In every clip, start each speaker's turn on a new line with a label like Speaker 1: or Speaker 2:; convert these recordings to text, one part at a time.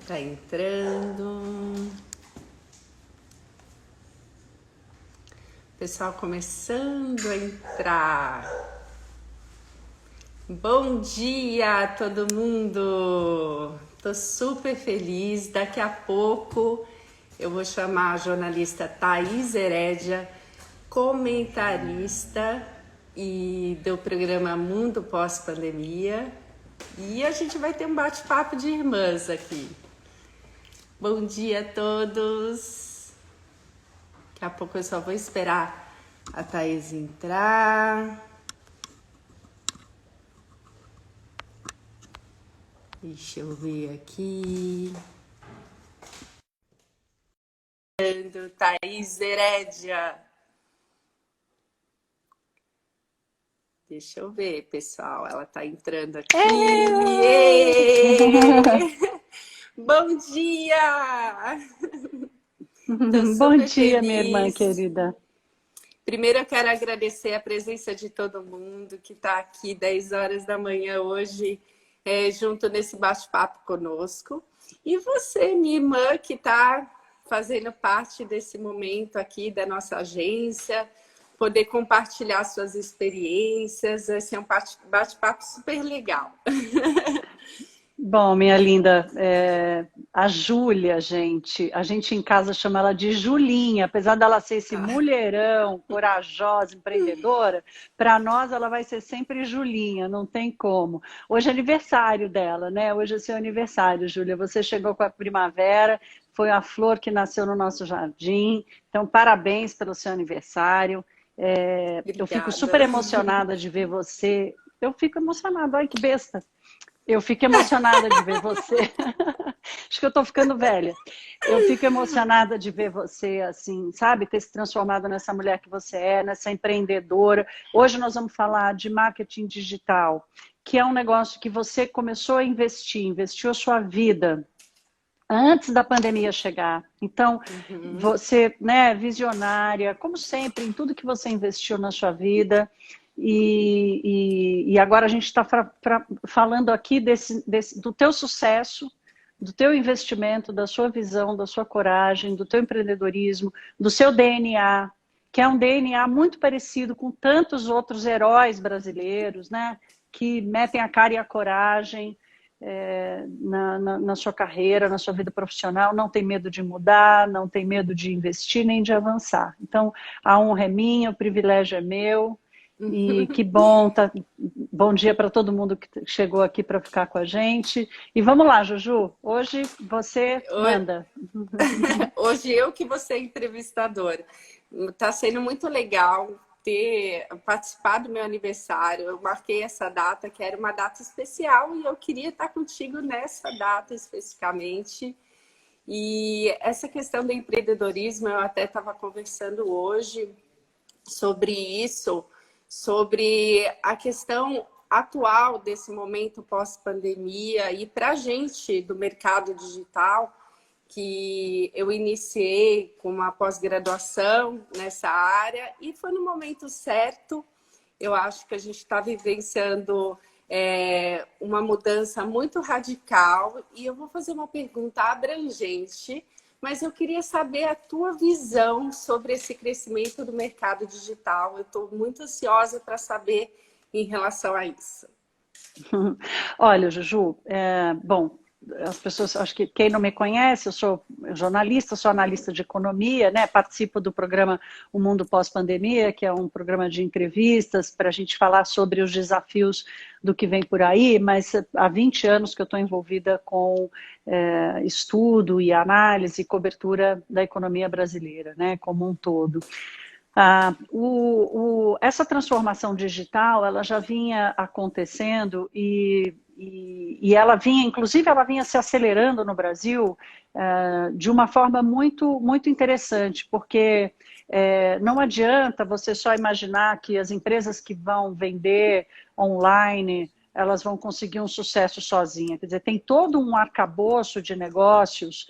Speaker 1: Tá entrando. Pessoal começando a entrar. Bom dia a todo mundo! Tô super feliz. Daqui a pouco eu vou chamar a jornalista Thaís Herédia, comentarista e do programa Mundo Pós-Pandemia. E a gente vai ter um bate-papo de irmãs aqui. Bom dia a todos! Daqui a pouco eu só vou esperar a Thaís entrar. Deixa eu ver aqui. Thaís Herédia. Deixa eu ver, pessoal. Ela tá entrando aqui. Bom dia!
Speaker 2: Bom dia, minha irmã querida.
Speaker 1: Primeiro eu quero agradecer a presença de todo mundo que está aqui 10 horas da manhã hoje, junto nesse bate-papo conosco. E você, minha irmã, que está fazendo parte desse momento aqui da nossa agência, poder compartilhar suas experiências. Esse é um bate-papo super legal.
Speaker 2: Bom, minha linda, a Júlia, a gente em casa chama ela de Julinha, apesar dela ser esse mulherão, corajosa, empreendedora, para nós ela vai ser sempre Julinha, não tem como. Hoje é aniversário dela, né? Hoje é seu aniversário, Júlia. Você chegou com a primavera, foi a flor que nasceu no nosso jardim, então parabéns pelo seu aniversário. Eu fico super emocionada de ver você. Eu fico emocionada, olha que besta. Eu fico emocionada de ver você. Acho que eu tô ficando velha. Eu fico emocionada de ver você, assim, sabe? Ter se transformado nessa mulher que você é, nessa empreendedora. Hoje nós vamos falar de marketing digital, que é um negócio que você começou a investiu a sua vida antes da pandemia chegar. Então, você, né, visionária, como sempre, em tudo que você investiu na sua vida. E agora a gente está falando aqui do teu sucesso, do teu investimento, da sua visão, da sua coragem, do teu empreendedorismo, do seu DNA, que é um DNA muito parecido com tantos outros heróis brasileiros, né, que metem a cara e a coragem na sua carreira, na sua vida profissional, não tem medo de mudar, não tem medo de investir nem de avançar. Então, a honra é minha, o privilégio é meu. E que bom, bom dia para todo mundo que chegou aqui para ficar com a gente. E vamos lá, Juju, hoje você manda.
Speaker 1: Hoje eu que vou ser entrevistadora. Está sendo muito legal ter participado do meu aniversário. Eu marquei essa data, que era uma data especial, e eu queria estar contigo nessa data especificamente. E essa questão do empreendedorismo, eu até estava conversando hoje sobre isso, sobre a questão atual desse momento pós-pandemia e para a gente do mercado digital, que eu iniciei com uma pós-graduação nessa área e foi no momento certo. Eu acho que a gente está vivenciando uma mudança muito radical e eu vou fazer uma pergunta abrangente, mas eu queria saber a tua visão sobre esse crescimento do mercado digital. Eu estou muito ansiosa para saber em relação a isso.
Speaker 2: Olha, Juju, bom, as pessoas, acho que quem não me conhece, eu sou jornalista, sou analista de economia, né? Participo do programa O Mundo Pós-Pandemia, que é um programa de entrevistas para a gente falar sobre os desafios do que vem por aí, mas há 20 anos que eu estou envolvida com estudo e análise e cobertura da economia brasileira, né? Como um todo. Essa transformação digital, ela já vinha acontecendo e ela vinha, inclusive, ela vinha se acelerando no Brasil de uma forma muito, muito interessante, porque não adianta você só imaginar que as empresas que vão vender online, elas vão conseguir um sucesso sozinha. Quer dizer, tem todo um arcabouço de negócios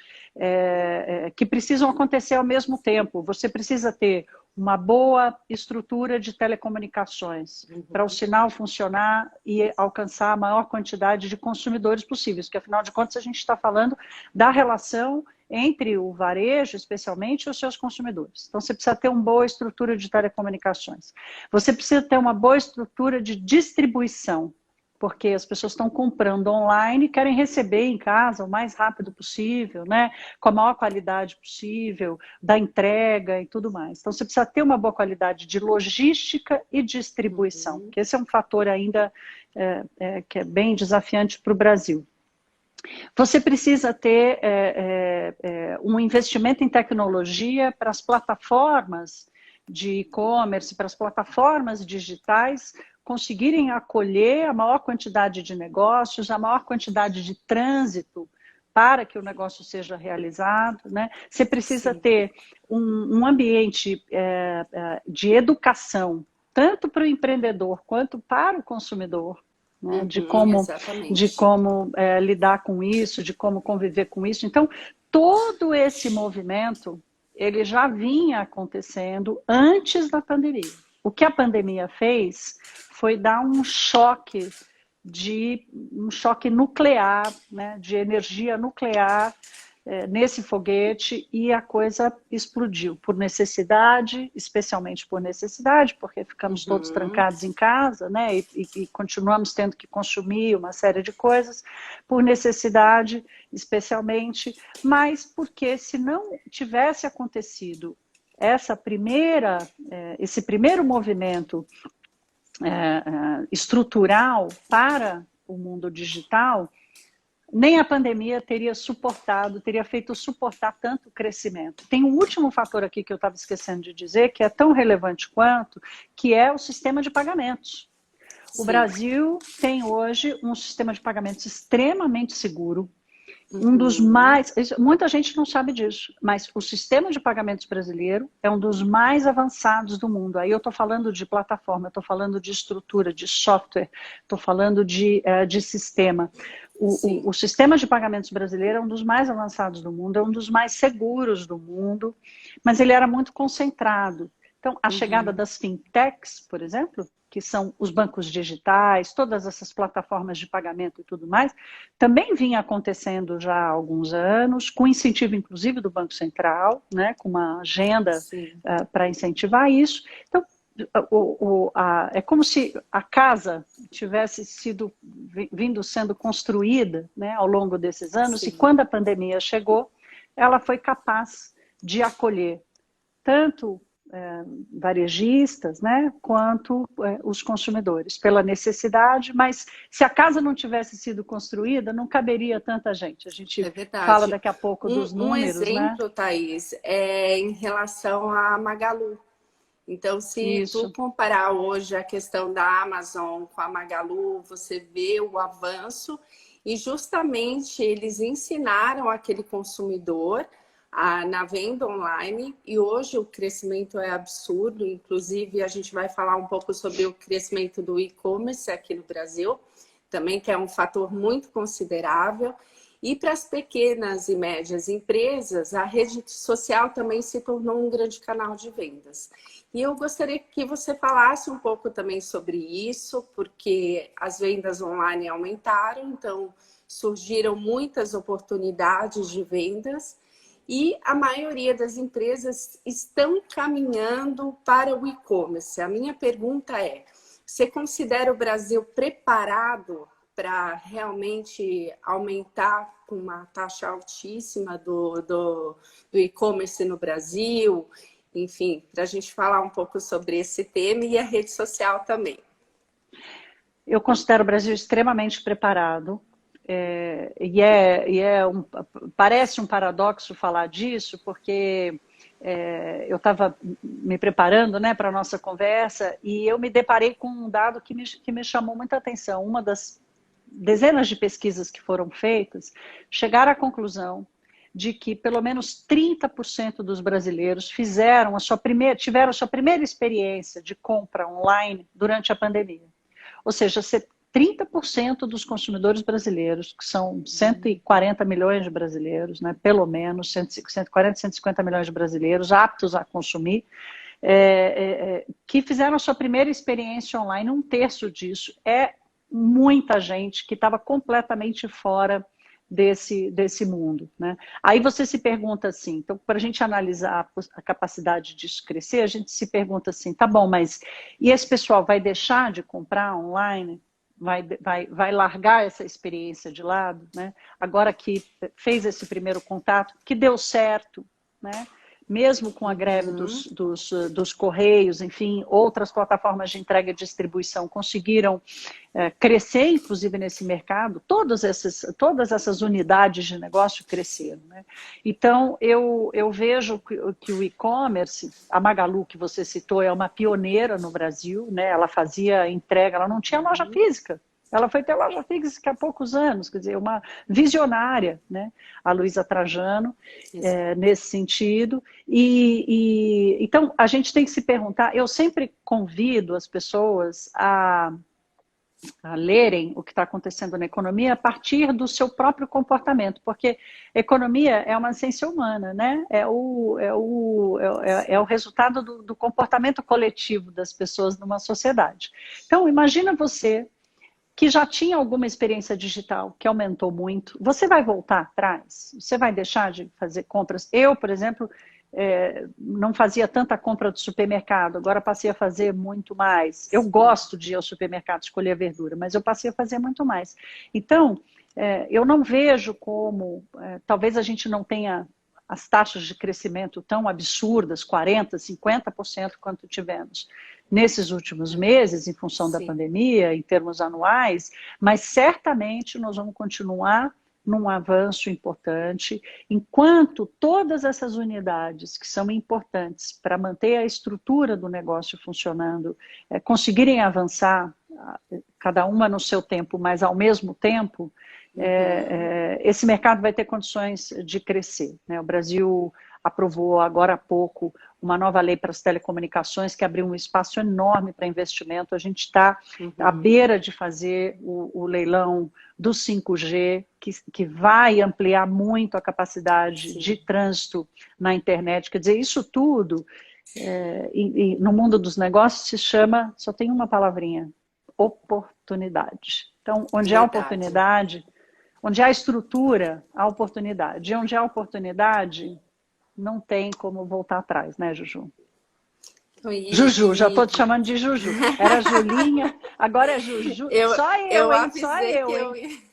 Speaker 2: que precisam acontecer ao mesmo tempo. Você precisa ter uma boa estrutura de telecomunicações para o sinal funcionar e alcançar a maior quantidade de consumidores possíveis, porque afinal de contas a gente está falando da relação entre o varejo, especialmente, e os seus consumidores. Então você precisa ter uma boa estrutura de telecomunicações. Você precisa ter uma boa estrutura de distribuição, porque as pessoas estão comprando online e querem receber em casa o mais rápido possível, né? Com a maior qualidade possível, da entrega e tudo mais. Então, você precisa ter uma boa qualidade de logística e distribuição, que esse é um fator ainda que é bem desafiante para o Brasil. Você precisa ter um investimento em tecnologia para as plataformas de e-commerce, para as plataformas digitais, conseguirem acolher a maior quantidade de negócios, a maior quantidade de trânsito para que o negócio seja realizado, né? Você precisa ter um ambiente de educação, tanto para o empreendedor quanto para o consumidor, né? De como lidar com isso, de como conviver com isso. Então, todo esse movimento, ele já vinha acontecendo antes da pandemia. O que a pandemia fez foi dar um choque nuclear, né, de energia nuclear nesse foguete, e a coisa explodiu por necessidade, especialmente por necessidade, porque ficamos todos trancados em casa, né, e continuamos tendo que consumir uma série de coisas, por necessidade especialmente, mas porque se não tivesse acontecido esse primeiro movimento estrutural para o mundo digital, nem a pandemia teria feito suportar tanto crescimento. Tem um último fator aqui que eu estava esquecendo de dizer, que é tão relevante quanto, que é o sistema de pagamentos. O Brasil tem hoje um sistema de pagamentos extremamente seguro, um dos mais... Muita gente não sabe disso, mas o sistema de pagamentos brasileiro é um dos mais avançados do mundo. Aí eu estou falando de plataforma, estou falando de estrutura, de software, estou falando de sistema. O sistema de pagamentos brasileiro é um dos mais avançados do mundo, é um dos mais seguros do mundo, mas ele era muito concentrado. Então, a chegada das fintechs, por exemplo, que são os bancos digitais, todas essas plataformas de pagamento e tudo mais, também vinha acontecendo já há alguns anos, com incentivo inclusive do Banco Central, né, com uma agenda para incentivar isso. Então, é como se a casa tivesse vindo sendo construída, né, ao longo desses anos, e quando a pandemia chegou, ela foi capaz de acolher tanto varejistas, né, quanto os consumidores, pela necessidade, mas se a casa não tivesse sido construída, não caberia tanta gente. A gente fala daqui a pouco dos números,
Speaker 1: um exemplo, né? Thaís, é em relação à Magalu. Então, se tu comparar hoje a questão da Amazon com a Magalu, você vê o avanço, e justamente eles ensinaram aquele consumidor na venda online, e hoje o crescimento é absurdo. Inclusive a gente vai falar um pouco sobre o crescimento do e-commerce aqui no Brasil, também, que é um fator muito considerável. E para as pequenas e médias empresas, a rede social também se tornou um grande canal de vendas. E eu gostaria que você falasse um pouco também sobre isso, porque as vendas online aumentaram, então surgiram muitas oportunidades de vendas, e a maioria das empresas estão caminhando para o e-commerce. A minha pergunta é, você considera o Brasil preparado para realmente aumentar com uma taxa altíssima do e-commerce no Brasil? Enfim, para a gente falar um pouco sobre esse tema e a rede social também.
Speaker 2: Eu considero o Brasil extremamente preparado. Parece um paradoxo falar disso, porque eu estava me preparando, né, para a nossa conversa, e eu me deparei com um dado que me chamou muita atenção. Uma das dezenas de pesquisas que foram feitas chegaram à conclusão de que pelo menos 30% dos brasileiros tiveram a sua primeira experiência de compra online durante a pandemia. Ou seja, 30% dos consumidores brasileiros, que são 140 milhões de brasileiros, né, pelo menos 140, 150 milhões de brasileiros aptos a consumir, que fizeram a sua primeira experiência online. Um terço disso é muita gente que estava completamente fora desse mundo, né? Aí você se pergunta assim, então, para a gente analisar a capacidade disso crescer, a gente se pergunta assim, tá bom, mas e esse pessoal vai deixar de comprar online? Vai largar essa experiência de lado, né? Agora que fez esse primeiro contato, que deu certo, né? Mesmo com a greve dos Correios, enfim, outras plataformas de entrega e distribuição conseguiram crescer, inclusive, nesse mercado. Todas essas unidades de negócio cresceram, né? Então, eu vejo que o e-commerce, a Magalu, que você citou, é uma pioneira no Brasil, né? Ela fazia entrega, ela não tinha loja física. Ela foi ter loja física há poucos anos, quer dizer, uma visionária, né? A Luísa Trajano, nesse sentido. Então, a gente tem que se perguntar, eu sempre convido as pessoas a lerem o que está acontecendo na economia a partir do seu próprio comportamento, porque economia é uma ciência humana, né? É o resultado do comportamento coletivo das pessoas numa sociedade. Então, imagina você que já tinha alguma experiência digital, que aumentou muito, você vai voltar atrás? Você vai deixar de fazer compras? Eu, por exemplo, não fazia tanta compra do supermercado, agora passei a fazer muito mais. Eu gosto de ir ao supermercado escolher verdura, mas eu passei a fazer muito mais. Então, eu não vejo como, talvez a gente não tenha as taxas de crescimento tão absurdas, 40%, 50% quanto tivemos nesses últimos meses, em função da pandemia, em termos anuais, mas certamente nós vamos continuar num avanço importante, enquanto todas essas unidades que são importantes para manter a estrutura do negócio funcionando, conseguirem avançar, cada uma no seu tempo, mas ao mesmo tempo, esse mercado vai ter condições de crescer, né? O Brasil aprovou agora há pouco uma nova lei para as telecomunicações que abriu um espaço enorme para investimento. A gente está à beira de fazer o leilão do 5G, que vai ampliar muito a capacidade de trânsito na internet. Quer dizer, isso tudo, no mundo dos negócios, se chama, só tem uma palavrinha, oportunidade. Então, onde há oportunidade, onde há estrutura, há oportunidade. E onde há oportunidade, não tem como voltar atrás, né, Juju? Juju, já estou te chamando de Juju. Era Julinha, agora é Juju. Só eu, hein? Só eu, hein?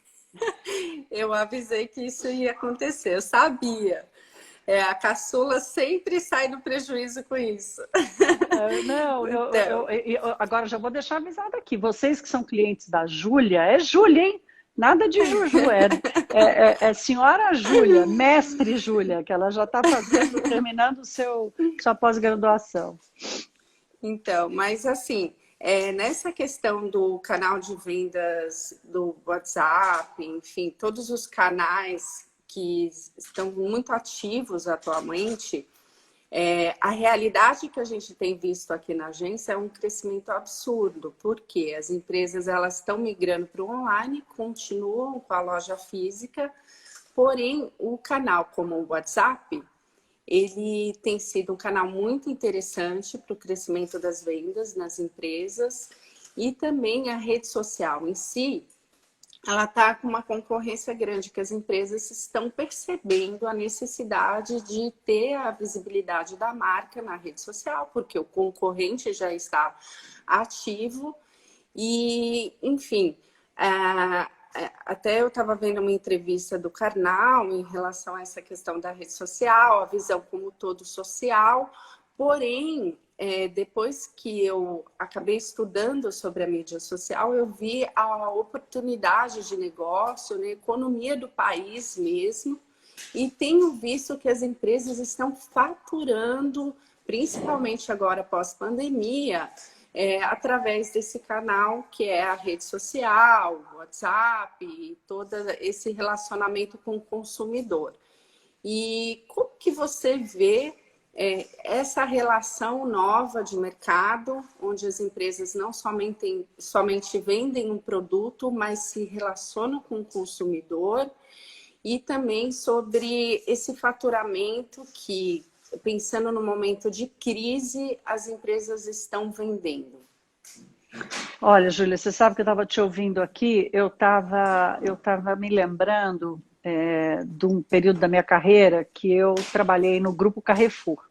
Speaker 1: Eu avisei que isso ia acontecer, eu sabia. A caçula sempre sai do prejuízo com isso.
Speaker 2: Não, então... agora já vou deixar avisado aqui. Vocês que são clientes da Júlia, é Júlia, hein? Nada de Juju, é senhora Júlia, mestre Júlia, que ela já está terminando sua pós-graduação.
Speaker 1: Então, mas assim, nessa questão do canal de vendas do WhatsApp, enfim, todos os canais que estão muito ativos atualmente, a realidade que a gente tem visto aqui na agência é um crescimento absurdo, porque as empresas elas estão migrando para o online, continuam com a loja física, porém o canal como o WhatsApp, ele tem sido um canal muito interessante para o crescimento das vendas nas empresas e também a rede social em si, ela está com uma concorrência grande, que as empresas estão percebendo a necessidade de ter a visibilidade da marca na rede social, porque o concorrente já está ativo e, enfim, até eu estava vendo uma entrevista do Karnal em relação a essa questão da rede social, a visão como todo social, porém, depois que eu acabei estudando sobre a mídia social, eu vi a oportunidade de negócio, na economia do país mesmo, e tenho visto que as empresas estão faturando, principalmente agora pós-pandemia, através desse canal que é a rede social, o WhatsApp, e todo esse relacionamento com o consumidor. E como que você vê essa relação nova de mercado, onde as empresas não somente vendem um produto, mas se relacionam com o consumidor, e também sobre esse faturamento que pensando no momento de crise, as empresas estão vendendo?
Speaker 2: Olha, Júlia, você sabe que eu estava te ouvindo aqui, eu tava me lembrando de um período da minha carreira que eu trabalhei no Grupo Carrefour.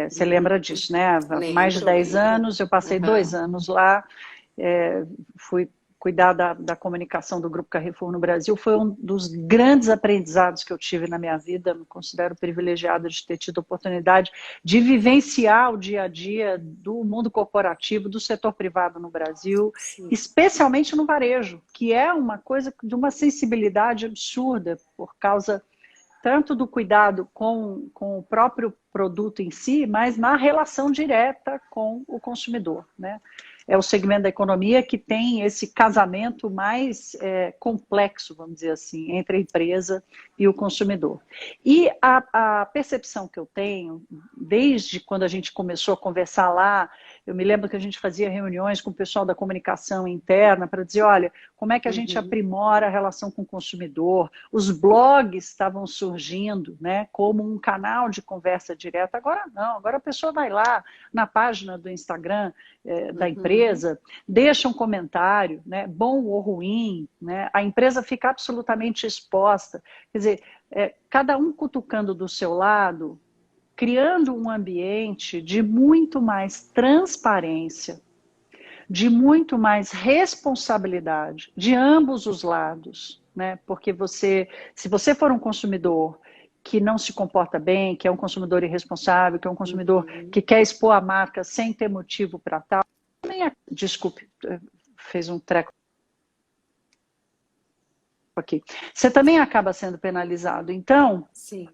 Speaker 2: Você lembra disso, né? Há mais de
Speaker 1: Lembro,
Speaker 2: 10
Speaker 1: lembro.
Speaker 2: anos, eu passei
Speaker 1: Uhum.
Speaker 2: 2 anos lá, fui cuidar da comunicação do Grupo Carrefour no Brasil. Foi um dos grandes aprendizados que eu tive na minha vida. Me considero privilegiada de ter tido a oportunidade de vivenciar o dia a dia do mundo corporativo, do setor privado no Brasil,
Speaker 1: Sim.
Speaker 2: especialmente no varejo, que é uma coisa de uma sensibilidade absurda por causa tanto do cuidado com o próprio produto em si, mas na relação direta com o consumidor, né? É o segmento da economia que tem esse casamento mais complexo, vamos dizer assim, entre a empresa e o consumidor. E a percepção que eu tenho, desde quando a gente começou a conversar lá, eu me lembro que a gente fazia reuniões com o pessoal da comunicação interna para dizer, olha, como é que a gente
Speaker 1: Uhum.
Speaker 2: aprimora a relação com o consumidor? Os blogs estavam surgindo, né, como um canal de conversa direta. Agora não, agora a pessoa vai lá na página do Instagram da
Speaker 1: Uhum.
Speaker 2: empresa, deixa um comentário, né, bom ou ruim, né, a empresa fica absolutamente exposta. Quer dizer, cada um cutucando do seu lado, criando um ambiente de muito mais transparência, de muito mais responsabilidade de ambos os lados, né? Porque se você for um consumidor que não se comporta bem, que é um consumidor irresponsável, que é um consumidor
Speaker 1: Uhum.
Speaker 2: que quer expor a marca sem ter motivo para tal, desculpe, fez um treco aqui. Você também acaba sendo penalizado. Então,
Speaker 1: Sim.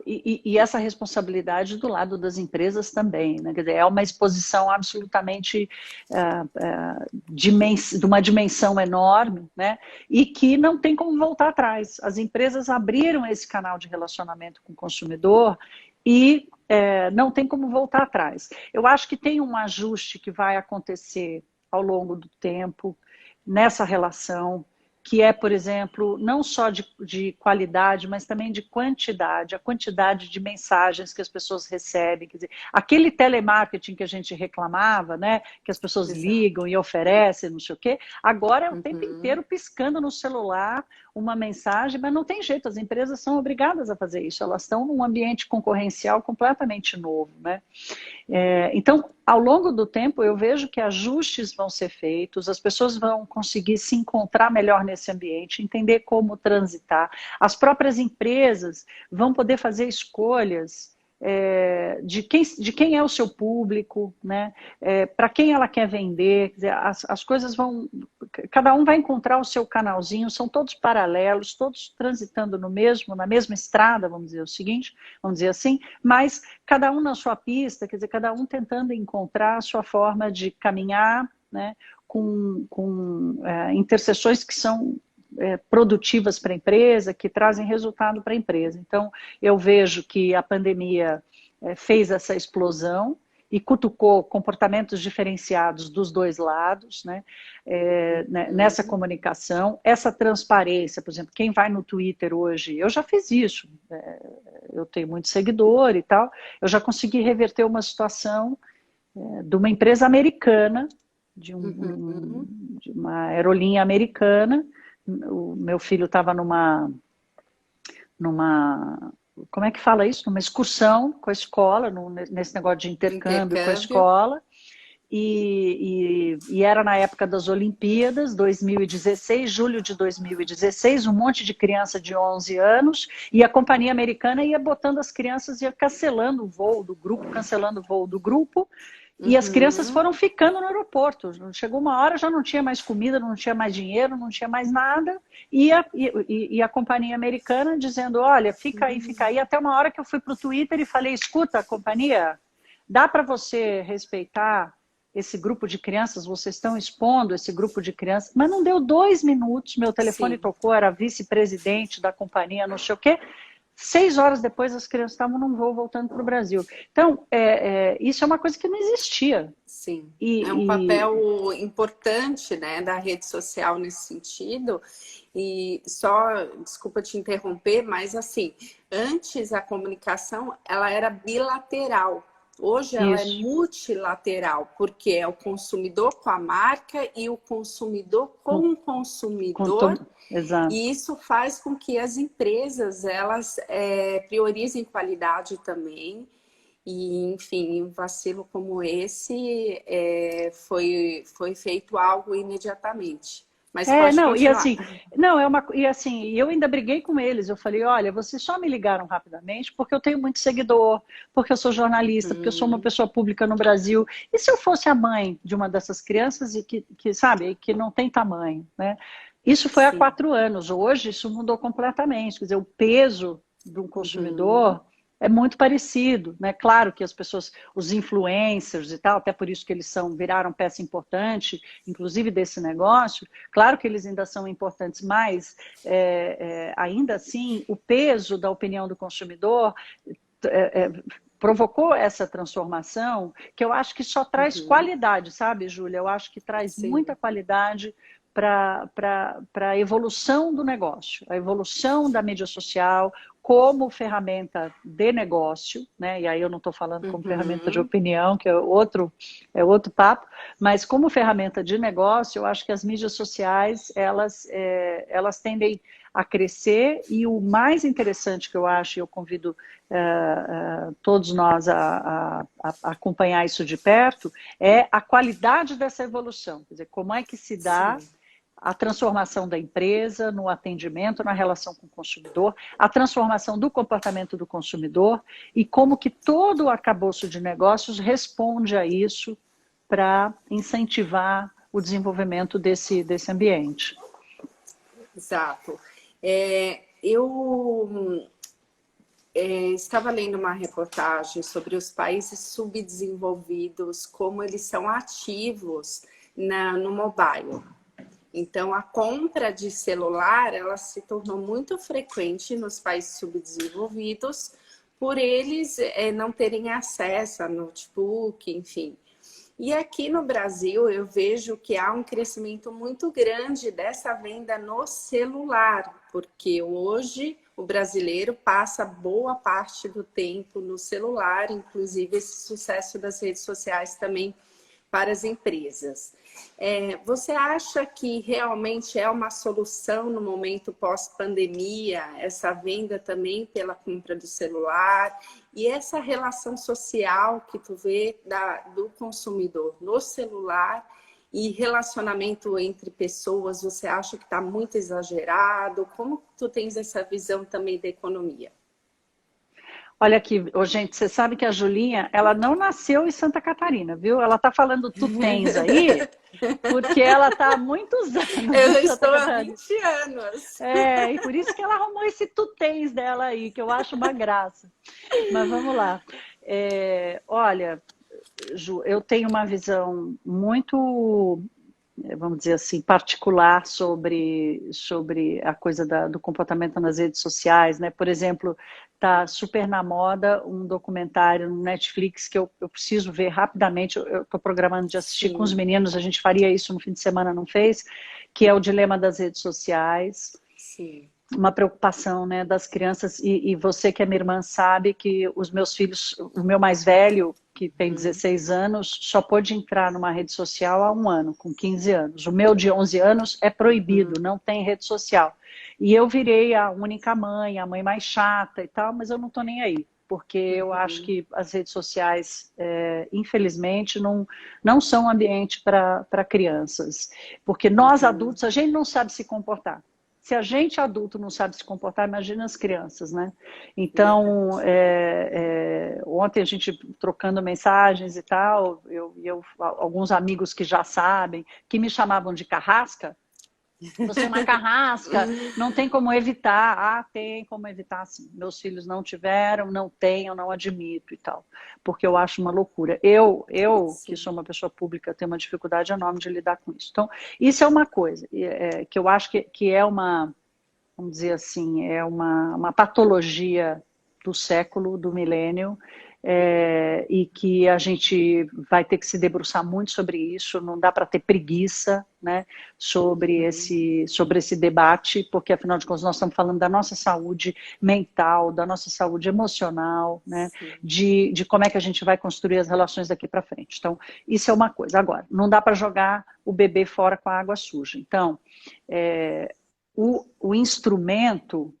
Speaker 2: e essa responsabilidade do lado das empresas também, né? Quer dizer, é uma exposição absolutamente de uma dimensão enorme, né? E que não tem como voltar atrás. As empresas abriram esse canal de relacionamento com o consumidor e não tem como voltar atrás. Eu acho que tem um ajuste que vai acontecer ao longo do tempo nessa relação, que é, por exemplo, não só de qualidade, mas também de quantidade, a quantidade de mensagens que as pessoas recebem. Quer dizer, aquele telemarketing que a gente reclamava, né, que as pessoas
Speaker 1: Exato.
Speaker 2: ligam e oferecem, não sei o quê, agora é o tempo
Speaker 1: Uhum.
Speaker 2: inteiro piscando no celular uma mensagem, mas não tem jeito, as empresas são obrigadas a fazer isso, elas estão num ambiente concorrencial completamente novo, né? Então, ao longo do tempo, eu vejo que ajustes vão ser feitos, as pessoas vão conseguir se encontrar melhor nesse ambiente, entender como transitar. As próprias empresas vão poder fazer escolhas de quem é o seu público, né? Para quem ela quer vender. Quer dizer, as coisas vão... Cada um vai encontrar o seu canalzinho, são todos paralelos, todos transitando na mesma estrada, vamos dizer o seguinte, vamos dizer assim, mas cada um na sua pista, quer dizer, cada um tentando encontrar a sua forma de caminhar, né, com interseções que são produtivas para a empresa, que trazem resultado para a empresa. Então, eu vejo que a pandemia fez essa explosão e cutucou comportamentos diferenciados dos dois lados, né, nessa
Speaker 1: Uhum.
Speaker 2: comunicação, essa transparência, por exemplo, quem vai no Twitter hoje, eu já fiz isso, eu tenho muito seguidor e tal, eu já consegui reverter uma situação de uma empresa americana,
Speaker 1: Uhum.
Speaker 2: de uma aerolinha americana. O meu filho estava numa, como é que fala isso? Numa excursão com a escola, nesse negócio de
Speaker 1: Do
Speaker 2: intercâmbio com a
Speaker 1: intercâmbio.
Speaker 2: escola, e era na época das Olimpíadas, 2016, julho de 2016, um monte de criança de 11 anos, e a companhia americana ia botando as crianças, ia cancelando o voo do grupo, cancelando o voo do grupo, e as crianças
Speaker 1: Uhum.
Speaker 2: foram ficando no aeroporto. Chegou uma hora, já não tinha mais comida, não tinha mais dinheiro, não tinha mais nada. E a companhia americana dizendo, olha, fica aí, fica aí. Até uma hora que eu fui para o Twitter e falei, escuta, companhia, dá para você respeitar esse grupo de crianças? Vocês estão expondo esse grupo de crianças. Mas não deu 2 minutos, meu telefone
Speaker 1: Sim.
Speaker 2: tocou, era vice-presidente da companhia, não sei o quê. 6 horas depois as crianças estavam num voo voltando para o Brasil. Então, isso é uma coisa que não existia.
Speaker 1: Sim, é um
Speaker 2: E,
Speaker 1: papel importante, né, da rede social nesse sentido. E só, desculpa te interromper, mas assim, antes a comunicação ela era bilateral. Hoje ela é
Speaker 2: isso,
Speaker 1: multilateral, porque é o consumidor com a marca e o consumidor com o
Speaker 2: com
Speaker 1: consumidor.
Speaker 2: todo, exato.
Speaker 1: E isso faz com que as empresas elas priorizem qualidade também. E, enfim, um vacilo como esse foi feito algo imediatamente. Mas pode
Speaker 2: Não, e
Speaker 1: continuar.
Speaker 2: assim, não, e assim, eu ainda briguei com eles. Eu falei, olha, vocês só me ligaram rapidamente porque eu tenho muito seguidor, porque eu sou jornalista, porque eu sou uma pessoa pública no Brasil. E se eu fosse a mãe de uma dessas crianças e que sabe, que não tem tamanho, né? Isso foi há
Speaker 1: Sim.
Speaker 2: 4 anos. Hoje isso mudou completamente. Quer dizer, o peso de um
Speaker 1: Uhum.
Speaker 2: consumidor é muito parecido, né? Claro que as pessoas, os influencers e tal, até por isso que eles viraram peça importante, inclusive desse negócio. Claro que eles ainda são importantes, mas ainda assim o peso da opinião do consumidor provocou essa transformação que eu acho que só traz
Speaker 1: Uhum.
Speaker 2: qualidade, sabe, Júlia? Eu acho que traz muita
Speaker 1: Sim.
Speaker 2: qualidade para a evolução do negócio, a evolução da mídia social como ferramenta de negócio, né? E aí eu não estou falando como ferramenta de
Speaker 1: Uhum.
Speaker 2: opinião, que é outro papo, mas como ferramenta de negócio, eu acho que as mídias sociais elas tendem a crescer e o mais interessante que eu acho, e eu convido todos nós a acompanhar isso de perto, é a qualidade dessa evolução. Quer dizer, como é que se dá
Speaker 1: Sim.
Speaker 2: a transformação da empresa no atendimento, na relação com o consumidor, a transformação do comportamento do consumidor e como que todo o arcabouço de negócios responde a isso para incentivar o desenvolvimento desse ambiente.
Speaker 1: Exato. Eu estava lendo uma reportagem sobre os países subdesenvolvidos, como eles são ativos no mobile. Então, a compra de celular, ela se tornou muito frequente nos países subdesenvolvidos, por eles não terem acesso a notebook, enfim. E aqui no Brasil, eu vejo que há um crescimento muito grande dessa venda no celular, porque hoje o brasileiro passa boa parte do tempo no celular, inclusive esse sucesso das redes sociais também para as empresas. Você acha que realmente é uma solução no momento pós-pandemia, essa venda também pela compra do celular e essa relação social que tu vê do consumidor no celular e relacionamento entre pessoas, você acha que está muito exagerado? Como tu tens essa visão também da economia?
Speaker 2: Olha aqui, gente, você sabe que a Julinha, ela não nasceu em Santa Catarina, viu? Ela tá falando tu tens aí, porque ela tá há muitos anos
Speaker 1: Eu
Speaker 2: em Santa
Speaker 1: estou há
Speaker 2: Catarina.
Speaker 1: 20 anos.
Speaker 2: E por isso que ela arrumou esse tutens dela aí, que eu acho uma graça. Mas vamos lá. Olha, Ju, eu tenho uma visão muito, vamos dizer assim, particular sobre a coisa do comportamento nas redes sociais, né? Por exemplo, tá super na moda um documentário no Netflix que eu preciso ver rapidamente, eu estou programando de assistir com os
Speaker 1: Sim,
Speaker 2: meninos, a gente faria isso no fim de semana, não fez? Que é o dilema das redes sociais,
Speaker 1: sim.
Speaker 2: uma preocupação, né, das crianças, e você que é minha irmã sabe que os meus filhos, o meu mais velho, que tem
Speaker 1: Uhum.
Speaker 2: 16 anos, só pôde entrar numa rede social há 1 ano, com 15 anos. O meu de 11 anos é proibido, não tem rede social. E eu virei a única mãe, a mãe mais chata e tal, mas eu não estou nem aí, porque eu acho
Speaker 1: Uhum.
Speaker 2: que as redes sociais, infelizmente, não são um ambiente para crianças. Porque nós
Speaker 1: Uhum.
Speaker 2: adultos, a gente não sabe se comportar. Se a gente adulto não sabe se comportar, imagina as crianças, né? Então,
Speaker 1: Verdade.
Speaker 2: ontem a gente trocando mensagens e tal, alguns amigos que já sabem, que me chamavam de carrasca, você é uma carrasca, não tem como evitar. Ah, tem como evitar, sim. Meus filhos não tiveram, não tenho, não admito e tal. Porque eu acho uma loucura. Eu que
Speaker 1: Sim.
Speaker 2: sou uma pessoa pública, tenho uma dificuldade enorme de lidar com isso. Então, isso é uma coisa que eu acho que é uma vamos dizer assim, é uma patologia do século, do milênio, e que a gente vai ter que se debruçar muito sobre isso, não dá para ter preguiça, né, sobre esse debate, porque afinal de contas nós estamos falando da nossa saúde mental, da nossa saúde emocional, né, de como é que a gente vai construir as relações daqui para frente. Então, isso é uma coisa. Agora, não dá para jogar o bebê fora com a água suja. Então, o instrumento,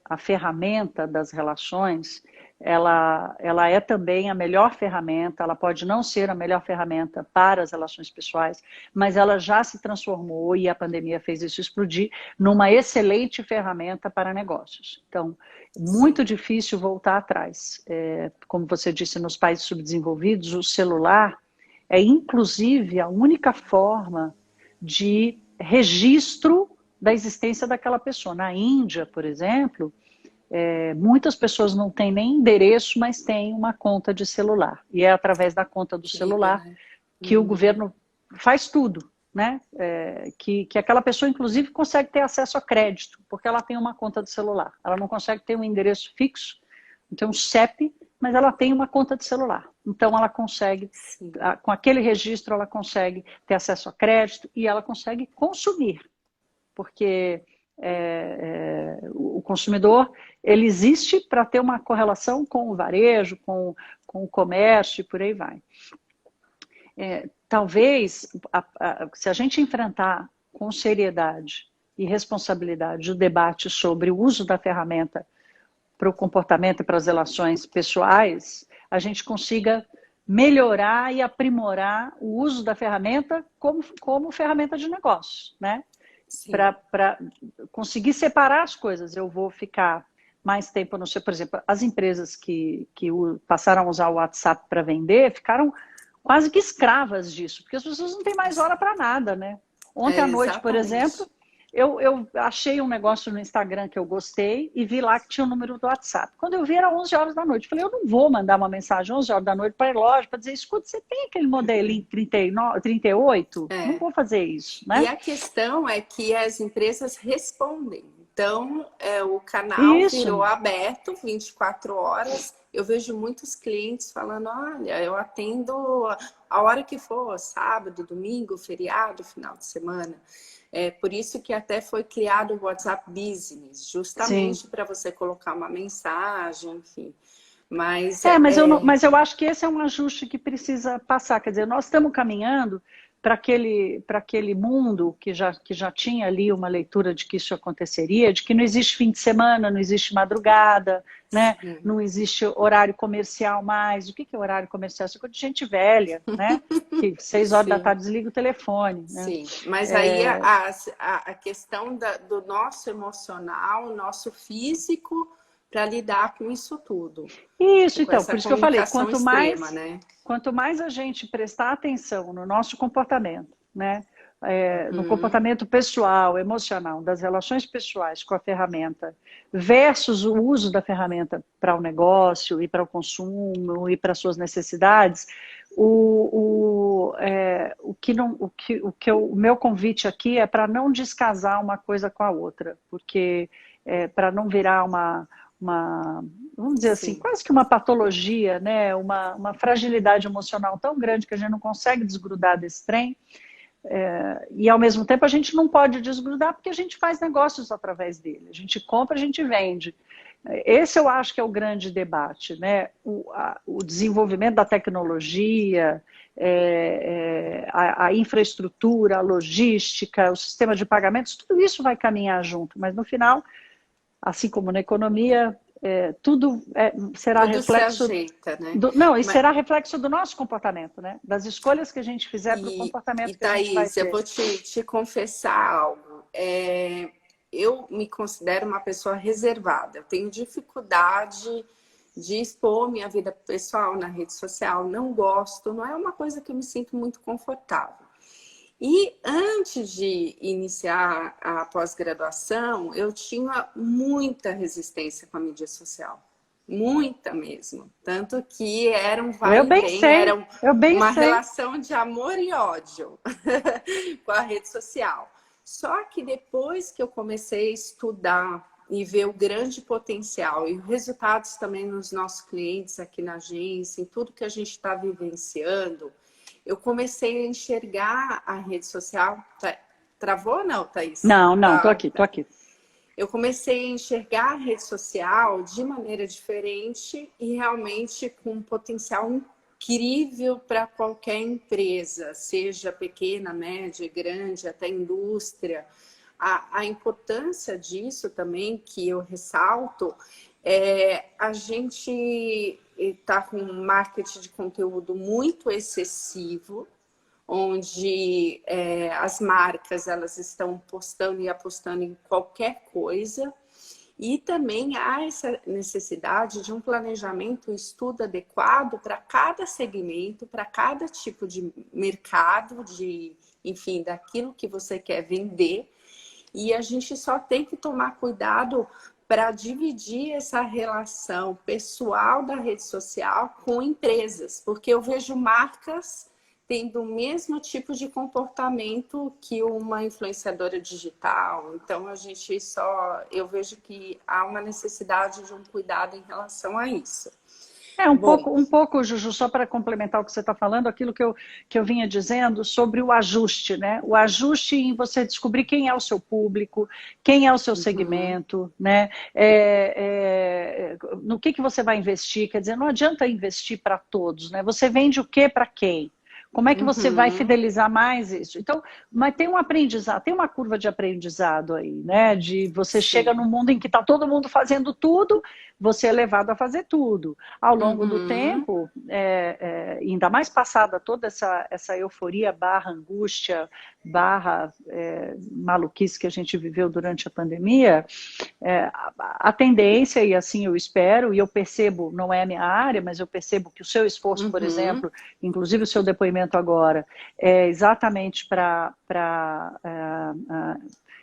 Speaker 2: a ferramenta das relações, ela é também a melhor ferramenta, ela pode não ser a melhor ferramenta para as relações pessoais, mas ela já se transformou, e a pandemia fez isso explodir, numa excelente ferramenta para negócios. Então, muito difícil voltar atrás. Como você disse, nos países subdesenvolvidos, o celular é, inclusive, a única forma de registro da existência daquela pessoa. Na Índia, por exemplo, muitas pessoas não têm nem endereço, mas têm uma conta de celular. E é através da conta do celular que o governo faz tudo, né? Que aquela pessoa, inclusive, consegue ter acesso a crédito, porque ela tem uma conta de celular. Ela não consegue ter um endereço fixo, não tem um CEP, mas ela tem uma conta de celular. Então, ela consegue, com aquele registro, ela consegue ter acesso a crédito e ela consegue consumir. Porque o consumidor, ele existe para ter uma correlação com o varejo, com o comércio e por aí vai. Talvez, se a gente enfrentar com seriedade e responsabilidade o debate sobre o uso da ferramenta para o comportamento e para as relações pessoais, a gente consiga melhorar e aprimorar o uso da ferramenta como ferramenta de negócio, né? Para conseguir separar as coisas. Eu vou ficar mais tempo, não sei, por exemplo, as empresas que passaram a usar o WhatsApp para vender ficaram quase que escravas disso, porque as pessoas não têm mais hora para nada, né? Ontem à noite, por exemplo, eu achei um negócio no Instagram que eu gostei e vi lá que tinha o número do WhatsApp. Quando eu vi, era 11 horas da noite. Falei, eu não vou mandar uma mensagem 11 horas da noite para a loja para dizer, escuta, você tem aquele modelinho 38? Não vou fazer isso, né?
Speaker 1: E a questão é que as empresas respondem. Então, o canal virou aberto 24 horas. Eu vejo muitos clientes falando, olha, eu atendo a hora que for, sábado, domingo, feriado, final de semana. Por isso que até foi criado o WhatsApp Business, justamente para você colocar uma mensagem, enfim. Mas
Speaker 2: eu acho que esse é um ajuste que precisa passar. Quer dizer, nós estamos caminhando para aquele mundo que já tinha ali uma leitura de que isso aconteceria, de que não existe fim de semana, não existe madrugada, né? Não existe horário comercial mais. O que é horário comercial? Isso é coisa de gente velha, né? Que 6 horas da tarde desliga o telefone. Né?
Speaker 1: Sim, mas aí a questão do nosso emocional, nosso físico, para lidar com isso tudo.
Speaker 2: Isso, então, por isso que eu falei, quanto
Speaker 1: né?
Speaker 2: mais a gente prestar atenção no nosso comportamento, né? No comportamento pessoal, emocional, das relações pessoais com a ferramenta, versus o uso da ferramenta para o negócio e para o consumo e para as suas necessidades, o meu convite aqui é para não descasar uma coisa com a outra, porque para não virar vamos dizer assim, quase que uma patologia, né? Uma fragilidade emocional tão grande que a gente não consegue desgrudar desse trem. E ao mesmo tempo a gente não pode desgrudar porque a gente faz negócios através dele. A gente compra, a gente vende. Esse eu acho que é o grande debate, né? O desenvolvimento da tecnologia, a infraestrutura, a logística, o sistema de pagamentos, tudo isso vai caminhar junto, mas no final, assim como na economia, tudo será reflexo.
Speaker 1: Se ajeita, né?
Speaker 2: Será reflexo do nosso comportamento, né? Das escolhas que a gente fizer para o comportamento que a gente vai ter.
Speaker 1: Eu vou te confessar algo. Eu me considero uma pessoa reservada. Eu tenho dificuldade de expor minha vida pessoal na rede social. Não gosto, não é uma coisa que eu me sinto muito confortável. E antes de iniciar a pós-graduação, eu tinha muita resistência com a mídia social. Muita mesmo. Tanto que era um vai e vem, era uma relação de amor e ódio com a rede social. Só que depois que eu comecei a estudar e ver o grande potencial e os resultados também nos nossos clientes aqui na agência, em tudo que a gente está vivenciando, eu comecei a enxergar a rede social. Travou ou não, Thaís?
Speaker 2: Não, não, tô aqui, tô aqui.
Speaker 1: Eu comecei a enxergar a rede social de maneira diferente e realmente com um potencial incrível para qualquer empresa, seja pequena, média, grande, até indústria. A importância disso também, que eu ressalto, a gente está com um marketing de conteúdo muito excessivo, onde as marcas elas estão postando e apostando em qualquer coisa. E também há essa necessidade de um planejamento, um estudo adequado para cada segmento, para cada tipo de mercado, enfim, daquilo que você quer vender. E a gente só tem que tomar cuidado para dividir essa relação pessoal da rede social com empresas, porque eu vejo marcas tendo o mesmo tipo de comportamento que uma influenciadora digital. Então, eu vejo que há uma necessidade de um cuidado em relação a isso.
Speaker 2: Um pouco, Juju, só para complementar o que você está falando, aquilo que eu vinha dizendo sobre o ajuste, né? O ajuste em você descobrir quem é o seu público, quem é o seu segmento, né? No que você vai investir, quer dizer, não adianta investir para todos, né? Você vende o que para quem? Como é que você vai fidelizar mais isso? Então, mas tem um aprendizado, tem uma curva de aprendizado aí, né? De você chega num mundo em que está todo mundo fazendo tudo, você é levado a fazer tudo. Ao longo do tempo, ainda mais passada toda essa euforia barra angústia, barra maluquice que a gente viveu durante a pandemia, a tendência, e assim eu espero, e eu percebo, não é a minha área, mas eu percebo que o seu esforço, por exemplo, inclusive o seu depoimento agora, é exatamente para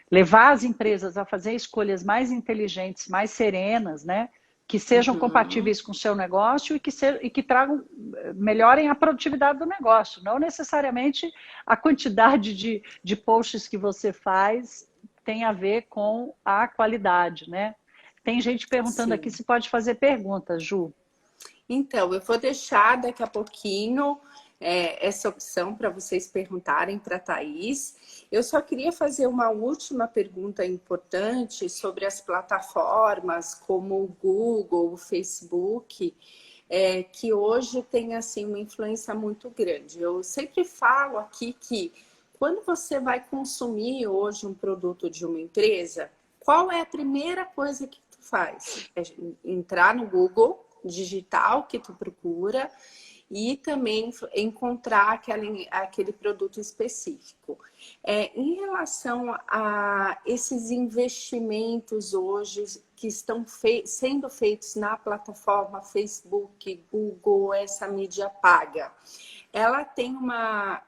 Speaker 2: levar as empresas a fazer escolhas mais inteligentes, mais serenas, né? Que sejam compatíveis com o seu negócio e que tragam, melhorem a produtividade do negócio. Não necessariamente a quantidade de posts que você faz tem a ver com a qualidade, né? Tem gente perguntando aqui se pode fazer perguntas, Ju.
Speaker 1: Então, eu vou deixar daqui a pouquinho essa opção para vocês perguntarem para a Thaís. Eu só queria fazer uma última pergunta importante sobre as plataformas como o Google, o Facebook, que hoje tem assim, uma influência muito grande. Eu sempre falo aqui que quando você vai consumir hoje um produto de uma empresa, qual é a primeira coisa que tu faz? É entrar no Google, digitar o que tu procura e também encontrar aquele produto específico. Em relação a esses investimentos hoje que estão sendo feitos na plataforma Facebook, Google, essa mídia paga, ela tem uma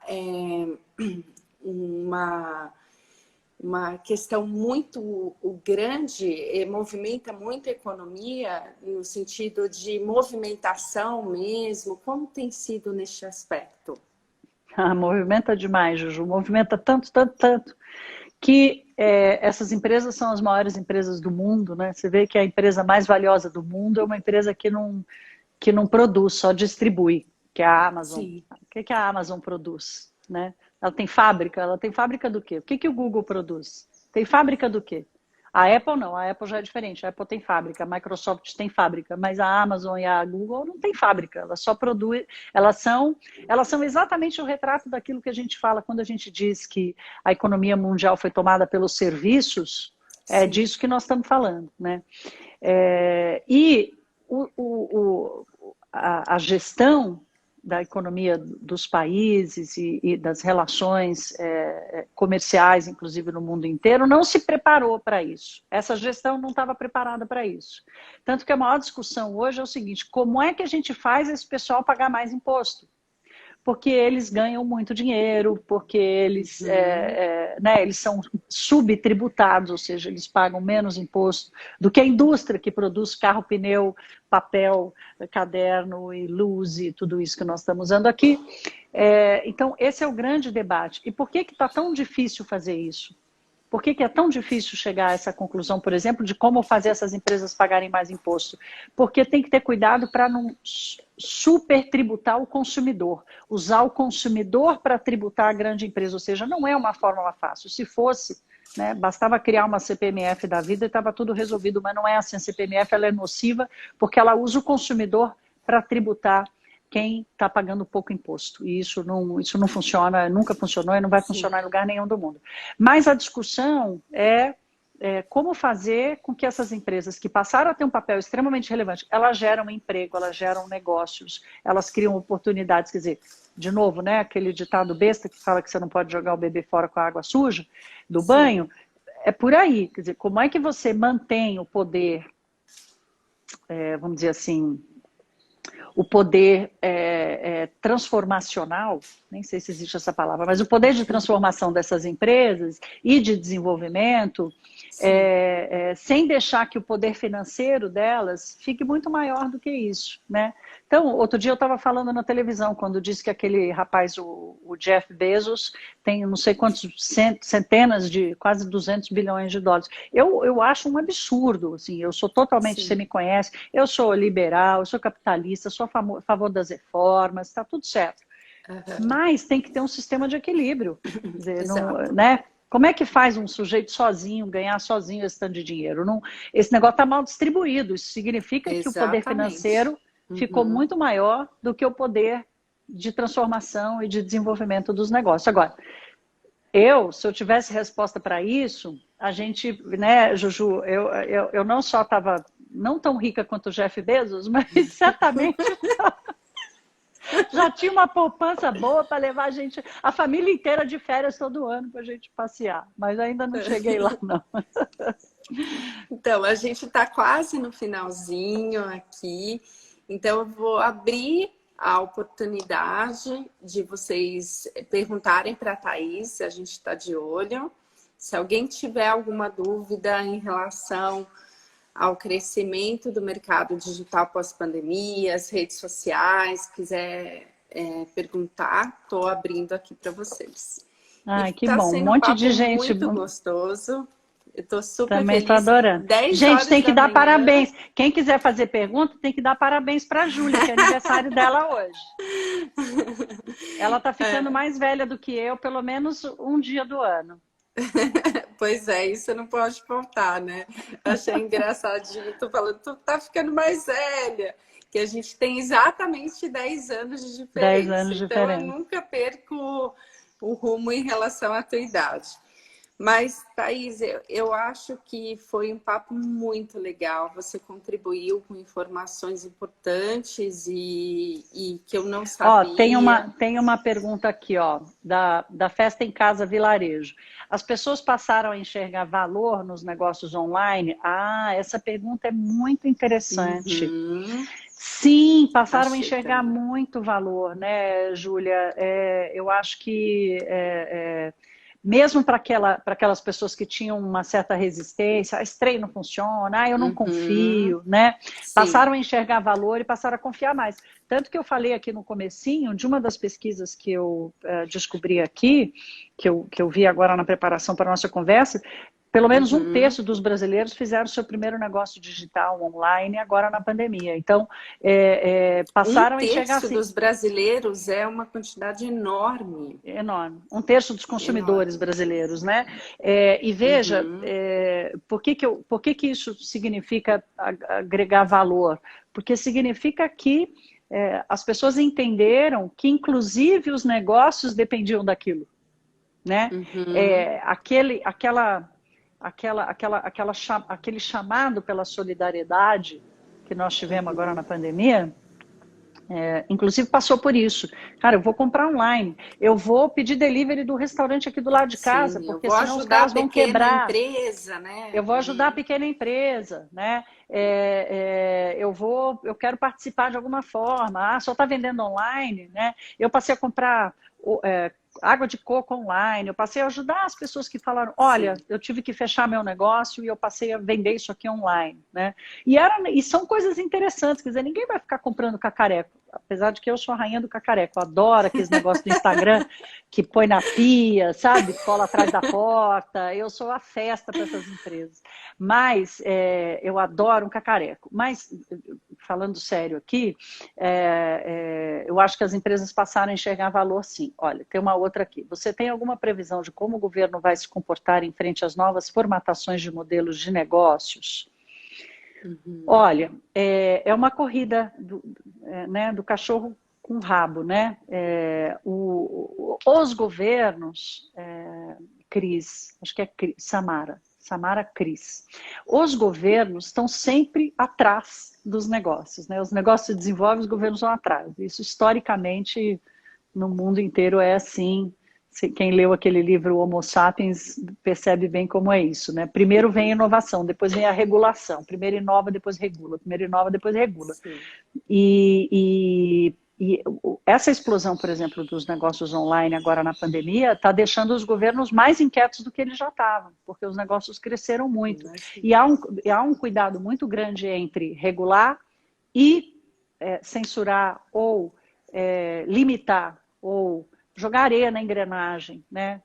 Speaker 1: questão muito grande, movimenta muito a economia no sentido de movimentação mesmo. Como tem sido neste aspecto?
Speaker 2: Movimenta demais, Juju. Movimenta tanto, tanto, tanto, que essas empresas são as maiores empresas do mundo, né? Você vê que a empresa mais valiosa do mundo é uma empresa que não produz, só distribui, que é a Amazon.
Speaker 1: Sim.
Speaker 2: O que a Amazon produz, né? Ela tem fábrica do quê? O que o Google produz? Tem fábrica do quê? A Apple não, a Apple já é diferente, a Apple tem fábrica, a Microsoft tem fábrica, mas a Amazon e a Google não tem fábrica, elas só produzem, elas são exatamente o retrato daquilo que a gente fala quando a gente diz que a economia mundial foi tomada pelos serviços, é disso que nós estamos falando, né? E a gestão da economia dos países e das relações comerciais, inclusive no mundo inteiro, não se preparou para isso. Essa gestão não estava preparada para isso. Tanto que a maior discussão hoje é o seguinte: como é que a gente faz esse pessoal pagar mais imposto? Porque eles ganham muito dinheiro, porque eles são subtributados, ou seja, eles pagam menos imposto do que a indústria que produz carro, pneu, papel, caderno e luz e tudo isso que nós estamos usando aqui. Então, esse é o grande debate. E por que está tão difícil fazer isso? Por que que é tão difícil chegar a essa conclusão, por exemplo, de como fazer essas empresas pagarem mais imposto? Porque tem que ter cuidado para não super tributar o consumidor, usar o consumidor para tributar a grande empresa, ou seja, não é uma fórmula fácil. Se fosse, né, bastava criar uma CPMF da vida e estava tudo resolvido, mas não é assim. A CPMF ela é nociva porque ela usa o consumidor para tributar quem está pagando pouco imposto. E isso não funciona, nunca funcionou e não vai funcionar em lugar nenhum do mundo. Mas a discussão é como fazer com que essas empresas que passaram a ter um papel extremamente relevante, elas geram emprego, elas geram negócios, elas criam oportunidades. Quer dizer, de novo, né, aquele ditado besta que fala que você não pode jogar o bebê fora com a água suja do banho, é por aí. Quer dizer, como é que você mantém o poder, vamos dizer assim, o poder transformacional, nem sei se existe essa palavra, mas o poder de transformação dessas empresas e de desenvolvimento, sem deixar que o poder financeiro delas fique muito maior do que isso, né? Então, outro dia eu estava falando na televisão, quando disse que aquele rapaz, o Jeff Bezos, tem não sei quantos centenas de, quase 200 bilhões de dólares. Eu acho um absurdo, assim, eu sou totalmente, você me conhece, eu sou liberal, eu sou capitalista, sou a favor das reformas, está tudo certo. Mas tem que ter um sistema de equilíbrio. Quer dizer, não, né? Como é que faz um sujeito sozinho ganhar sozinho esse tanto de dinheiro? Não, esse negócio está mal distribuído. Isso significa que o poder financeiro ficou muito maior do que o poder de transformação e de desenvolvimento dos negócios. Agora, se eu tivesse resposta para isso, a gente, né, Juju, eu não só estava não tão rica quanto o Jeff Bezos, mas certamente já tinha uma poupança boa para levar a família inteira de férias todo ano para a gente passear. Mas ainda não cheguei lá, não.
Speaker 1: Então, a gente está quase no finalzinho aqui. Então, eu vou abrir a oportunidade de vocês perguntarem para a Thaís, a gente está de olho. Se alguém tiver alguma dúvida em relação ao crescimento do mercado digital pós-pandemia, as redes sociais, quiser perguntar, estou abrindo aqui para vocês.
Speaker 2: Ai, que bom, um monte de gente.
Speaker 1: Muito gostoso. Eu estou super
Speaker 2: Também
Speaker 1: feliz.
Speaker 2: estou adorando. Gente, tem que dar parabéns. Quem quiser fazer pergunta, tem que dar parabéns para a Júlia, que é aniversário dela hoje. Ela está ficando mais velha do que eu, pelo menos um dia do ano.
Speaker 1: Pois é, isso não pode faltar, né? Achei engraçadinho. Tu falando, tu tá ficando mais velha. Que a gente tem exatamente 10 anos de diferença.
Speaker 2: 10 anos de
Speaker 1: então,
Speaker 2: diferença.
Speaker 1: Eu nunca perco o rumo em relação à tua idade. Mas, Thaís, eu acho que foi um papo muito legal. Você contribuiu com informações importantes e que eu não sabia.
Speaker 2: Tem uma pergunta aqui, ó, da Festa em Casa Vilarejo. As pessoas passaram a enxergar valor nos negócios online? Ah, essa pergunta é muito interessante. Sim, passaram a enxergar muito valor, né, Júlia? Eu acho que... mesmo para aquelas pessoas que tinham uma certa resistência, esse trem não funciona, eu não confio, né? Sim. Passaram a enxergar valor e passaram a confiar mais. Tanto que eu falei aqui no comecinho, de uma das pesquisas que eu descobri aqui, que eu vi agora na preparação para a nossa conversa, pelo menos um terço dos brasileiros fizeram seu primeiro negócio digital online agora na pandemia. Então, passaram a enxergar assim.
Speaker 1: Um terço dos brasileiros é uma quantidade enorme.
Speaker 2: Enorme. Um terço dos consumidores brasileiros, né? E veja, por que isso significa agregar valor? Porque significa que as pessoas entenderam que, inclusive, os negócios dependiam daquilo, né? Aquele chamado pela solidariedade que nós tivemos agora na pandemia, inclusive passou por isso. Cara, eu vou comprar online, eu vou pedir delivery do restaurante aqui do lado de casa, porque senão os caras vão quebrar.
Speaker 1: Empresa, né?
Speaker 2: Eu vou ajudar a pequena empresa, né? Eu quero participar de alguma forma. Só está vendendo online, né? Eu passei a comprar água de coco online, eu passei a ajudar as pessoas que falaram, olha, eu tive que fechar meu negócio e eu passei a vender isso aqui online, né? E são coisas interessantes, quer dizer, ninguém vai ficar comprando cacareco. apesar de que eu sou a rainha do cacareco, eu adoro aqueles negócios do Instagram que põe na pia, sabe? Cola atrás da porta, eu sou a festa para essas empresas. Mas eu adoro um cacareco. Mas, falando sério aqui, eu acho que as empresas passaram a enxergar valor sim. Olha, tem uma outra aqui. Você tem alguma previsão de como o governo vai se comportar em frente às novas formatações de modelos de negócios? Olha, é uma corrida do cachorro com rabo, né? Os governos, Cris, acho que é Samara Cris, os governos estão sempre atrás dos negócios, né? Os negócios se desenvolvem, os governos vão atrás. Isso historicamente no mundo inteiro é assim. Quem leu aquele livro Homo Sapiens percebe bem como é isso, né? Primeiro vem a inovação, depois vem a regulação. Primeiro inova, depois regula. Primeiro inova, depois regula. E essa explosão, por exemplo, dos negócios online agora na pandemia está deixando os governos mais inquietos do que eles já estavam, porque os negócios cresceram muito. E há um cuidado muito grande entre regular e censurar ou limitar ou jogar areia na engrenagem, né?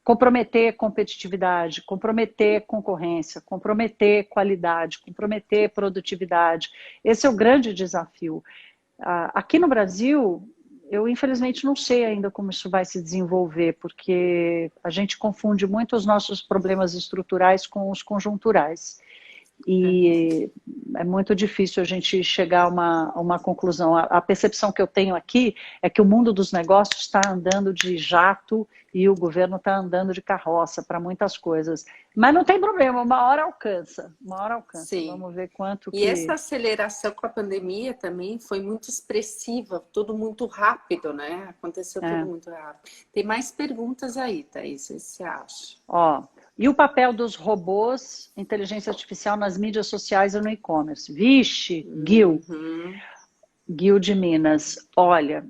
Speaker 2: Comprometer competitividade, comprometer concorrência, comprometer qualidade, comprometer produtividade. Esse é o grande desafio. Aqui no Brasil, eu infelizmente não sei ainda como isso vai se desenvolver, porque a gente confunde muito os nossos problemas estruturais com os conjunturais. E é muito difícil a gente chegar a uma conclusão. A percepção que eu tenho aqui é que o mundo dos negócios está andando de jato e o governo está andando de carroça para muitas coisas. Mas não tem problema, uma hora alcança. Uma hora alcança. Sim. Vamos ver quanto que...
Speaker 1: E essa aceleração com a pandemia também foi muito expressiva, tudo muito rápido, né? Aconteceu tudo muito rápido. Tem mais perguntas aí, Thaís, o que você acha?
Speaker 2: E o papel dos robôs, inteligência artificial nas mídias sociais e no e-commerce? Vixe, Gil de Minas. Olha,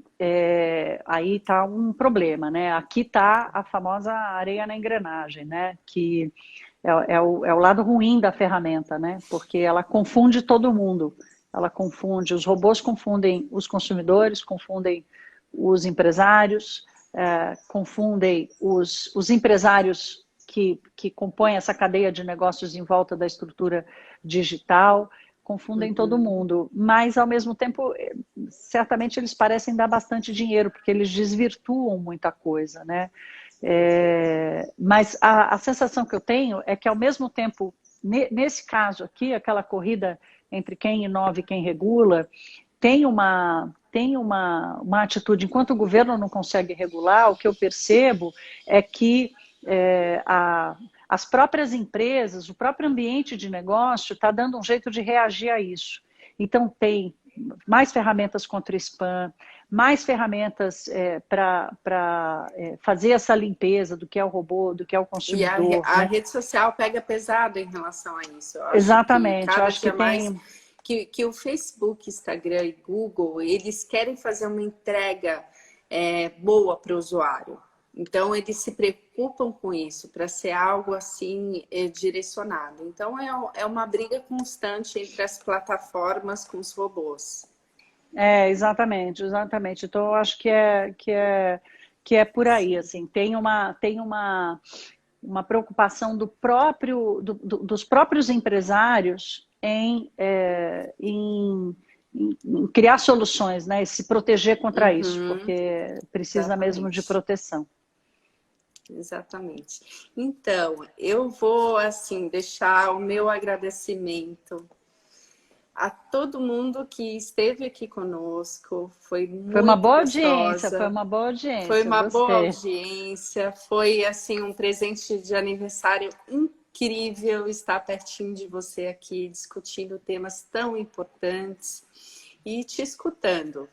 Speaker 2: aí está um problema, né? Aqui está a famosa areia na engrenagem, né? Que é o lado ruim da ferramenta, né? Porque ela confunde todo mundo. Os robôs confundem os consumidores, confundem os empresários, confundem os empresários que compõem essa cadeia de negócios em volta da estrutura digital, confundem todo mundo. Mas, ao mesmo tempo, certamente eles parecem dar bastante dinheiro, porque eles desvirtuam muita coisa, né? Mas a sensação que eu tenho é que, ao mesmo tempo, nesse caso aqui, aquela corrida entre quem inova e quem regula, tem uma atitude, enquanto o governo não consegue regular, o que eu percebo é que as próprias empresas, o próprio ambiente de negócio está dando um jeito de reagir a isso. Então tem mais ferramentas contra o spam, mais ferramentas para fazer essa limpeza do que é o robô, do que é o consumidor.
Speaker 1: E a rede social pega pesado em relação a isso.
Speaker 2: Exatamente, eu acho que tem...
Speaker 1: Que o Facebook, Instagram e Google, eles querem fazer uma entrega boa para o usuário. Então, eles se preocupam com isso, para ser algo assim direcionado. Então, é uma briga constante entre as plataformas com os robôs.
Speaker 2: Exatamente. Então, eu acho que é por aí. Assim. Tem uma preocupação dos próprios empresários em criar soluções, né? E se proteger contra isso, porque precisa mesmo de proteção.
Speaker 1: Exatamente. Então, eu vou assim deixar o meu agradecimento a todo mundo que esteve aqui conosco. Foi
Speaker 2: uma boa audiência, foi uma boa audiência.
Speaker 1: Foi uma boa audiência, foi assim um presente de aniversário incrível estar pertinho de você aqui discutindo temas tão importantes e te escutando.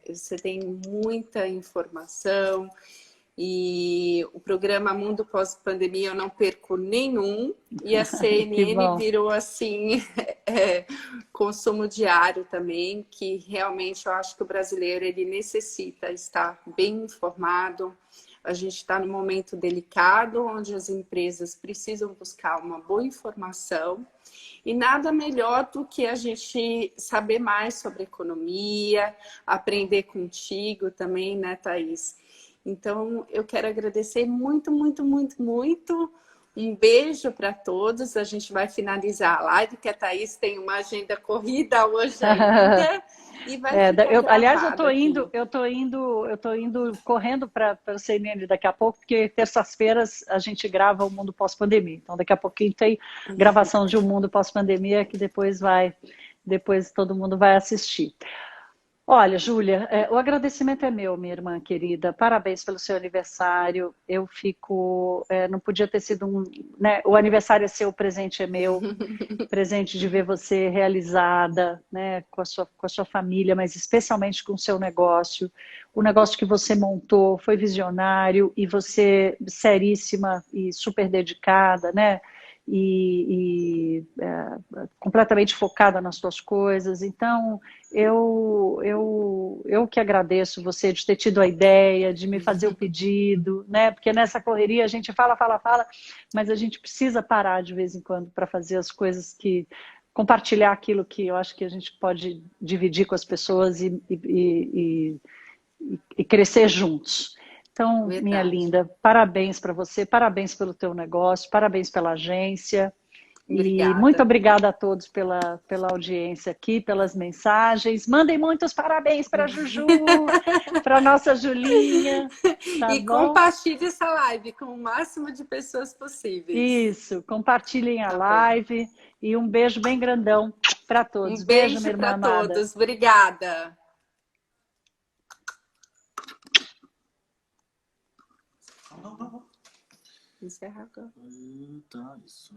Speaker 1: Você tem muita informação. E o programa Mundo Pós-Pandemia eu não perco nenhum. E a CNN virou assim, consumo diário também, que realmente eu acho que o brasileiro ele necessita estar bem informado. A gente está num momento delicado, onde as empresas precisam buscar uma boa informação. E nada melhor do que a gente saber mais sobre economia, aprender contigo também, né, Thaís? Então, eu quero agradecer muito, muito, muito, muito. Um beijo para todos. A gente vai finalizar a live, que a Thaís tem uma agenda corrida hoje ainda. E vai ficar
Speaker 2: aliás,
Speaker 1: gravado aqui.
Speaker 2: eu tô indo correndo para o CNN daqui a pouco, porque terças-feiras a gente grava o Mundo Pós-Pandemia. Então, daqui a pouquinho tem gravação de um Mundo Pós-Pandemia que depois todo mundo vai assistir. Olha, Júlia, o agradecimento é meu, minha irmã querida. Parabéns pelo seu aniversário. Eu fico, não podia ter sido né, o aniversário é seu, o presente é meu. Presente de ver você realizada, né, com a sua família, mas especialmente com o seu negócio. O negócio que você montou foi visionário e você seríssima e super dedicada, né? Completamente focada nas suas coisas. Então, eu que agradeço você de ter tido a ideia, de me fazer o pedido, né? Porque nessa correria a gente fala, fala, fala, mas a gente precisa parar de vez em quando para fazer as coisas compartilhar aquilo que eu acho que a gente pode dividir com as pessoas e crescer juntos. Então, minha
Speaker 1: Verdade.
Speaker 2: linda, parabéns para você, parabéns pelo teu negócio, parabéns pela agência. E muito
Speaker 1: Obrigada.
Speaker 2: obrigada a todos pela audiência aqui, pelas mensagens. Mandem muitos parabéns para a Juju, para a nossa Julinha, tá
Speaker 1: E
Speaker 2: bom?
Speaker 1: compartilhe essa live com o máximo de pessoas possíveis.
Speaker 2: Isso, compartilhem a
Speaker 1: Tá bom.
Speaker 2: live e um beijo bem grandão para
Speaker 1: Um
Speaker 2: todos. Beijo, minha
Speaker 1: beijo
Speaker 2: irmã
Speaker 1: para
Speaker 2: amada.
Speaker 1: todos. Obrigada.
Speaker 3: Não.
Speaker 1: Encerra agora.
Speaker 3: Tá, isso.